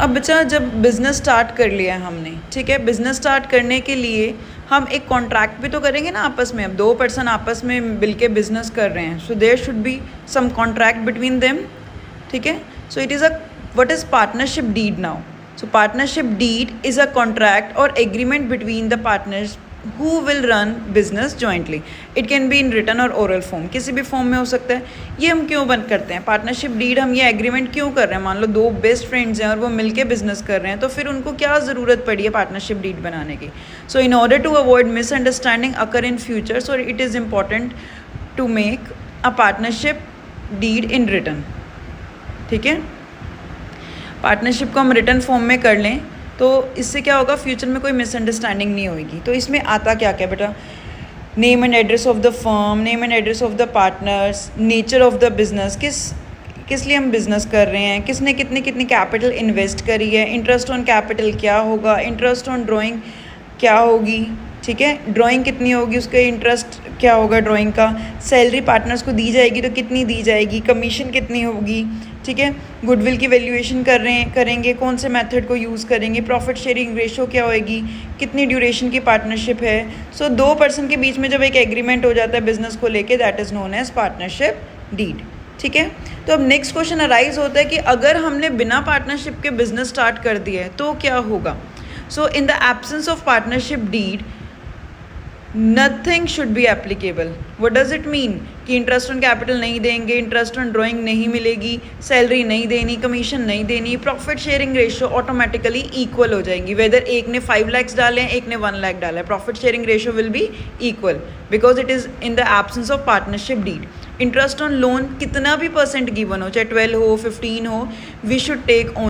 अब बच्चा जब बिज़नेस स्टार्ट कर लिया है हमने, ठीक है, बिज़नेस स्टार्ट करने के लिए हम एक कॉन्ट्रैक्ट भी तो करेंगे ना आपस में। अब 2 पर्सन आपस में मिल के बिजनेस कर रहे हैं, so there should be some contract between them, ठीक है। So it is a what is partnership deed now? So partnership deed is a contract और agreement between the partners who will run business jointly. It can be in written or oral form, किसी भी form में हो सकता है। ये हम क्यों बंद करते हैं? पार्टनरशिप डीड हम ये एग्रीमेंट क्यों कर रहे हैं? मान लो 2 बेस्ट फ्रेंड्स हैं और वो मिलके बिजनेस कर रहे हैं, तो फिर उनको क्या ज़रूरत पड़ी है पार्टनरशिप डीड बनाने की? So in order to avoid misunderstanding occur in future, so it is important to make a partnership deed in written, ठीक है। पार्टनरशिप को हम रिटन फॉर्म में कर लें तो इससे क्या होगा, फ्यूचर में कोई मिसअंडरस्टैंडिंग नहीं होगी। तो इसमें आता क्या क्या बेटा? Name and address of the firm, name and address of the partners, nature of the business, किस लिए हम बिजनेस कर रहे हैं, किसने कितनी कैपिटल इन्वेस्ट करी है, इंटरेस्ट ऑन कैपिटल क्या होगा, इंटरेस्ट ऑन ड्राइंग क्या होगी, ठीक है, ड्राइंग कितनी होगी, उसका इंटरेस्ट क्या होगा ड्राइंग का, सैलरी पार्टनर्स को दी जाएगी तो कितनी दी जाएगी, कमीशन कितनी होगी, ठीक है, गुडविल की वैल्यूएशन करेंगे, कौन से मेथड को यूज़ करेंगे, प्रॉफिट शेयरिंग रेशो क्या होएगी, कितनी ड्यूरेशन की पार्टनरशिप है। सो 2 पर्सन के बीच में जब एक एग्रीमेंट हो जाता है बिजनेस को लेके, that is known as partnership deed, ठीक है। तो अब नेक्स्ट क्वेश्चन अराइज होता है कि अगर हमने बिना पार्टनरशिप के बिजनेस स्टार्ट कर दिया है तो क्या होगा? So in the absence of partnership deed nothing should be applicable. What does it mean? कि इंटरेस्ट ऑन कैपिटल नहीं देंगे, इंटरेस्ट ऑन ड्राइंग नहीं मिलेगी, सैलरी नहीं देनी, कमीशन नहीं देनी, profit sharing ratio automatically equal हो जाएंगी। वेदर एक ने 5 लाख डाले हैं, एक ने 1 लाख डाला है, profit sharing ratio will be equal because it is in the absence of partnership deed. Interest on loan कितना भी परसेंट गिवन हो, चाहे 12 हो 15 हो, वी शुड टेक